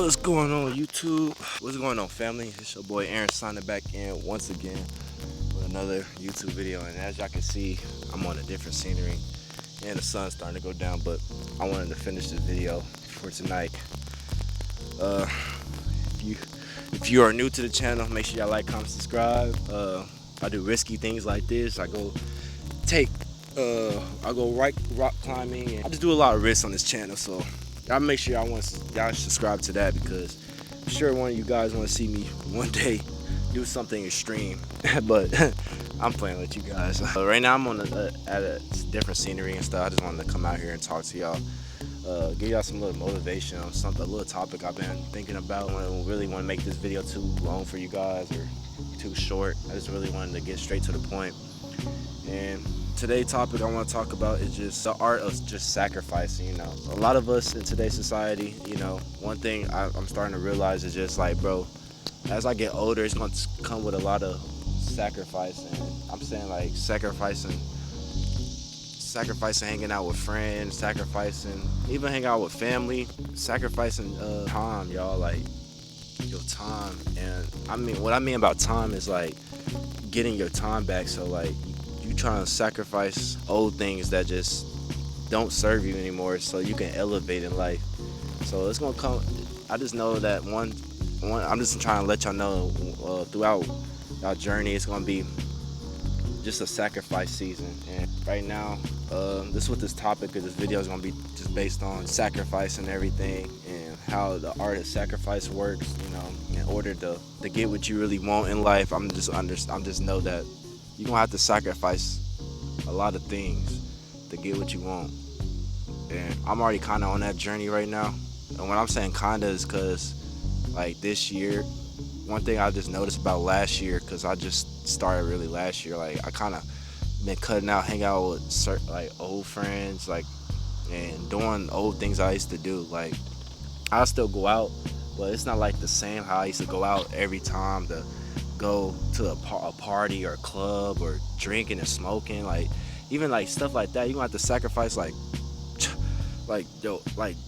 What's going on, YouTube? What's going on, family? It's your boy Aaron signing back in once again with another YouTube video. And as y'all can see, I'm on a different scenery and the sun's starting to go down, but I wanted to finish this video for tonight. If you are new to the channel, make sure y'all like, comment, subscribe. I do risky things like this. I go rock climbing, and I just do a lot of risks on this channel. So y'all make sure y'all subscribe to that, because I'm sure one of you guys want to see me one day do something extreme. But I'm playing with you guys. Right now I'm on at a different scenery and stuff. I just wanted to come out here and talk to y'all. Give y'all some little motivation on a little topic I've been thinking about. I don't really want to make this video too long for you guys or too short. I just really wanted to get straight to the point. And today's topic I want to talk about is just the art of just sacrificing. A lot of us in today's society, one thing I'm starting to realize is just like, bro, as I get older, it's going to come with a lot of sacrifice. And I'm saying like sacrificing hanging out with friends, sacrificing even hanging out with family, sacrificing time, y'all, like your time. And I mean, what I mean about time is like getting your time back. So like you trying to sacrifice old things that just don't serve you anymore so you can elevate in life. So it's gonna come. I just know that one I'm just trying to let y'all know throughout y'all journey, it's gonna be just a sacrifice season. And right now, this is what this topic of this video is going to be, just based on sacrifice and everything, and how the art of sacrifice works. In order to get what you really want in life, I'm just know that you're going to have to sacrifice a lot of things to get what you want. And I'm already kind of on that journey right now. And when I'm saying kind of is because like this year, one thing I just noticed about last year, because I just started really last year, like I kind of been cutting out, hang out with certain like old friends, like, and doing old things I used to do. Like I still go out, but it's not like the same how I used to go out every time to go to a party or a club or drinking and smoking. Like even like stuff like that, you gonna have to sacrifice like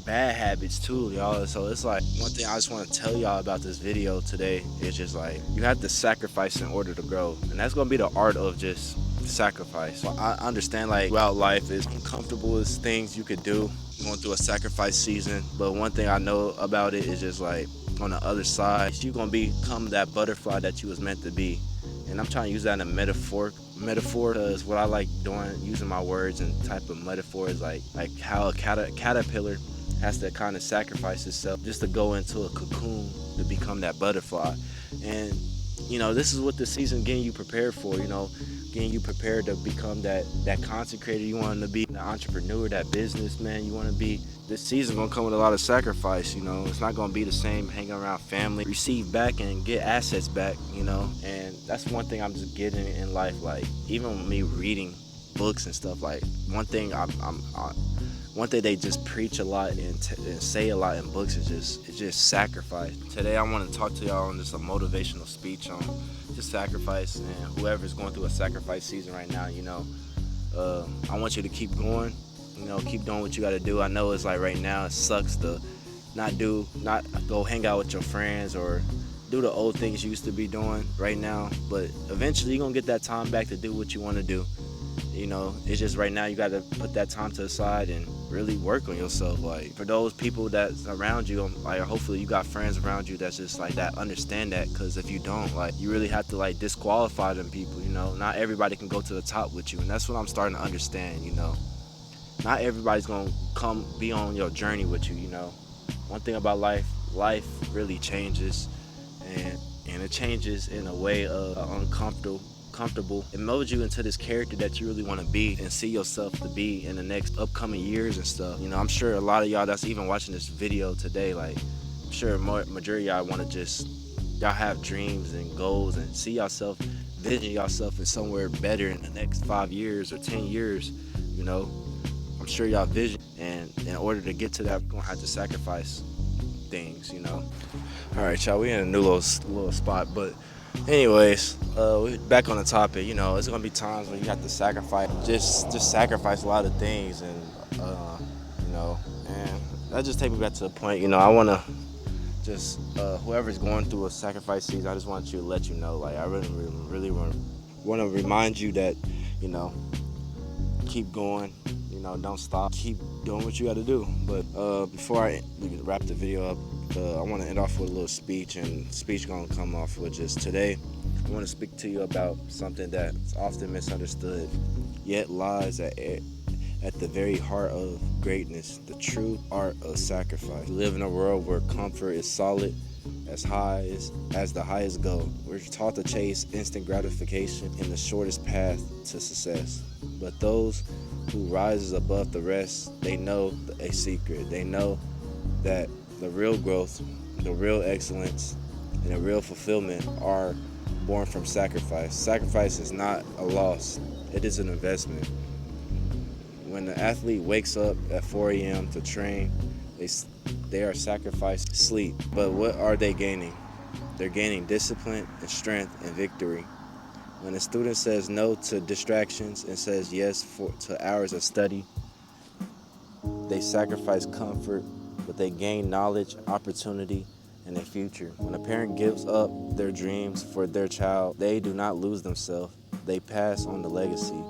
bad habits too, y'all. So it's like one thing I just want to tell y'all about this video today is just like you have to sacrifice in order to grow, and that's gonna be the art of just sacrifice. I understand like throughout life is uncomfortable as things you could do going through a sacrifice season, but one thing I know about it is just like on the other side, you're gonna become that butterfly that you was meant to be. And I'm trying to use that in a metaphor, because what I like doing, using my words and type of metaphor, is like how a caterpillar has to kind of sacrifice itself just to go into a cocoon to become that butterfly. And this is what the season getting you prepared for, getting you prepared to become that consecrator you want to be, the entrepreneur, that businessman you want to be. This season gonna come with a lot of sacrifice. It's not gonna be the same hanging around family, receive back and get assets back, and that's one thing I'm just getting in life. Like even me reading books and stuff, like one thing one thing they just preach a lot and say a lot in books is just sacrifice. Today I want to talk to y'all on just a motivational speech on just sacrifice, and whoever's going through a sacrifice season right now, I want you to keep going, keep doing what you got to do. I know it's like right now it sucks to not go hang out with your friends or do the old things you used to be doing right now, but eventually you're gonna get that time back to do what you want to do. It's just right now you got to put that time to the side and really work on yourself. Like for those people that's around you, like hopefully you got friends around you that's just like that, understand that, because if you don't, like you really have to like disqualify them people. Not everybody can go to the top with you, and that's what I'm starting to understand. Not everybody's gonna come be on your journey with you. One thing about life really changes, and it changes in a way of uncomfortable. It molds you into this character that you really want to be and see yourself to be in the next upcoming years and stuff. I'm sure a lot of y'all that's even watching this video today, like I'm sure majority of y'all want to y'all have dreams and goals and see yourself, vision yourself in somewhere better in the next 5 years or 10 years. I'm sure y'all vision, and in order to get to that, we're gonna have to sacrifice things. All right, y'all, we in a new little spot, but anyways, we're back on the topic. It's gonna be times when you have to sacrifice, just sacrifice a lot of things, and and that just takes me back to the point. I wanna just whoever's going through a sacrifice season, I just want you to let you know, like I really want to remind you that, you know, keep going, you know, don't stop, keep doing what you got to do. But before I wrap the video up, I want to end off with a little speech, and speech gonna come off with just today. I want to speak to you about something that's often misunderstood, yet lies at the very heart of greatness, the true art of sacrifice. We live in a world where comfort is solid, as high as the highest goal. We're taught to chase instant gratification in the shortest path to success. But those who rises above the rest, they know a secret. They know that the real growth, the real excellence, and the real fulfillment are born from sacrifice. Sacrifice is not a loss, it is an investment. When the athlete wakes up at 4 a.m. to train, they are sacrificing sleep. But what are they gaining? They're gaining discipline and strength and victory. When a student says no to distractions and says yes to hours of study, they sacrifice comfort, but they gain knowledge, opportunity, and a future. When a parent gives up their dreams for their child, they do not lose themselves. They pass on the legacy.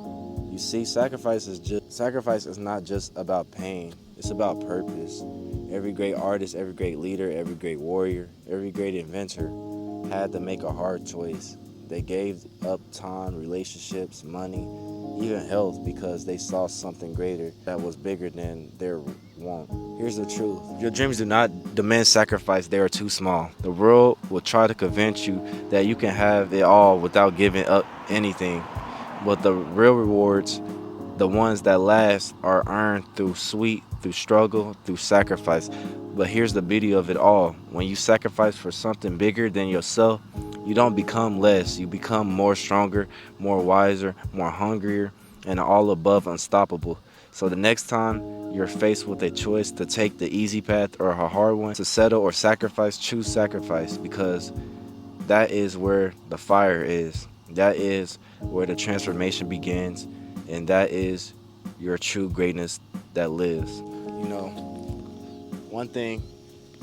You see, sacrifice is not just about pain. It's about purpose. Every great artist, every great leader, every great warrior, every great inventor had to make a hard choice. They gave up time, relationships, money, even health because they saw something greater that was bigger than their want. Here's the truth. Your dreams do not demand sacrifice. They are too small. The world will try to convince you that you can have it all without giving up anything. But the real rewards, the ones that last, are earned through struggle, through sacrifice. But here's the beauty of it all. When you sacrifice for something bigger than yourself, you don't become less. You become more stronger, more wiser, more hungrier, and all above unstoppable. So the next time you're faced with a choice to take the easy path or a hard one, to settle or sacrifice, choose sacrifice, because that is where the fire is. That is where the transformation begins, and that is your true greatness that lives. You know, one thing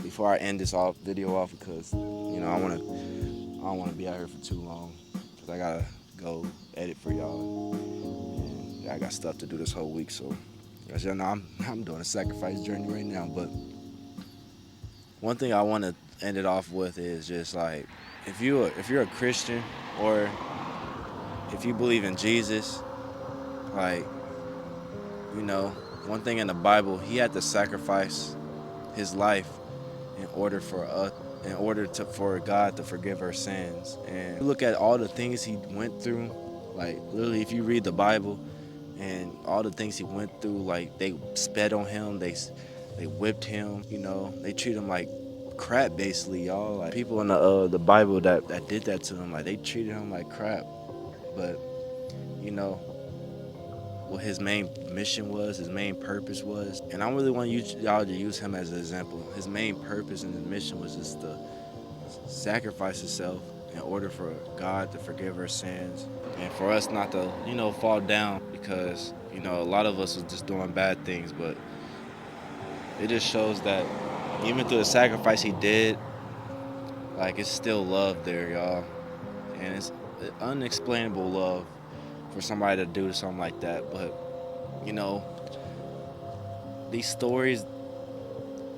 before I end this video off, because you know I don't want to be out here for too long, because I gotta go edit for y'all, and I got stuff to do this whole week. So as y'all know, I'm doing a sacrifice journey right now. But one thing I want to end it off with is just like, if you're a Christian, or if you believe in Jesus, like, you know, one thing in the Bible, he had to sacrifice his life in order for God to forgive our sins. And look at all the things he went through. Like literally, if you read the Bible and all the things he went through, like they sped on him, they whipped him, you know, they treat him like crap basically, y'all. Like people in the Bible that did that to him, like they treated him like crap. But you know what his main mission was, his main purpose was, and I really want y'all to use him as an example. His main purpose and his mission was just to sacrifice himself in order for God to forgive our sins, and for us not to, you know, fall down, because you know a lot of us was just doing bad things. But it just shows that even through the sacrifice he did, like it's still love there, y'all, and it's unexplainable love for somebody to do something like that. But you know, these stories,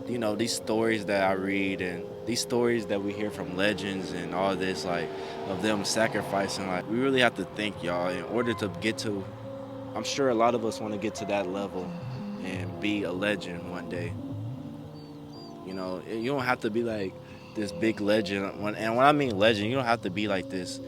these stories that I read, and these stories that we hear from legends and all this, like, of them sacrificing, like, we really have to think, y'all, in order to get to, I'm sure a lot of us want to get to that level and be a legend one day. You know, you don't have to be like this big legend. And when I mean legend, you don't have to be like this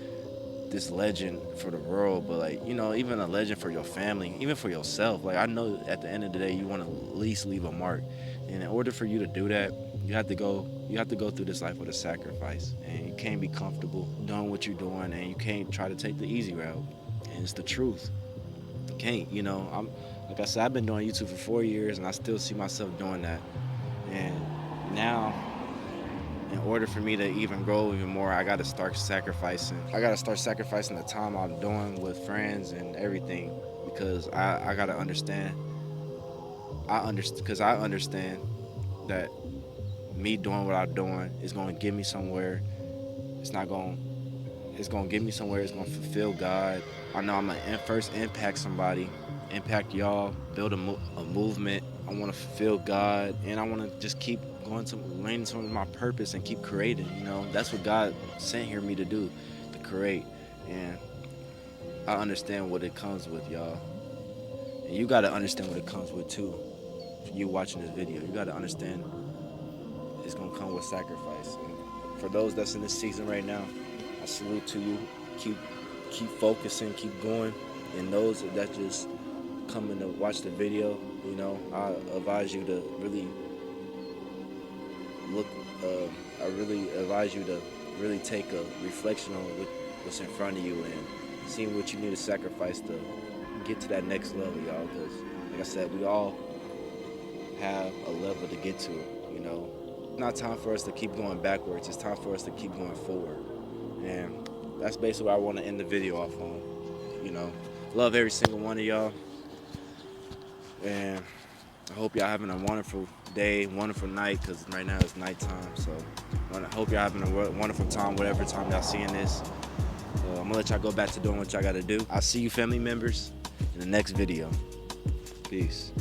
legend for the world, but like, you know, even a legend for your family, even for yourself. Like, I know at the end of the day you want to at least leave a mark, and in order for you to do that, you have to go through this life with a sacrifice, and you can't be comfortable doing what you're doing, and you can't try to take the easy route. And it's the truth. You can't. You know, I'm like I said, I've been doing YouTube for 4 years, and I still see myself doing that. And now, in order for me to even grow even more, I gotta start sacrificing. I gotta start sacrificing the time I'm doing with friends and everything, because I gotta understand. Because I understand that me doing what I'm doing is gonna get me somewhere. It's not gonna. It's gonna get me somewhere. It's gonna fulfill God. I know I'm gonna first impact somebody, impact y'all, build a movement. I want to fulfill God, and I want to just keep going to leaning towards my purpose and keep creating. You know, that's what God sent here me to do, to create. And I understand what it comes with, y'all. And you gotta understand what it comes with too. You watching this video, you gotta understand it's gonna come with sacrifice. And for those that's in this season right now, I salute to you. Keep keep focusing, keep going. And those that just coming to watch the video, you know, I advise you to really look. I really advise you to really take a reflection on what's in front of you and seeing what you need to sacrifice to get to that next level, y'all. Because, like I said, we all have a level to get to. You know, it's not time for us to keep going backwards. It's time for us to keep going forward. And that's basically what I want to end the video off on. You know, love every single one of y'all. And I hope y'all having a wonderful day, wonderful night, because right now it's nighttime. So I hope y'all having a wonderful time, whatever time y'all seeing this. I'm going to let y'all go back to doing what y'all got to do. I'll see you family members in the next video. Peace.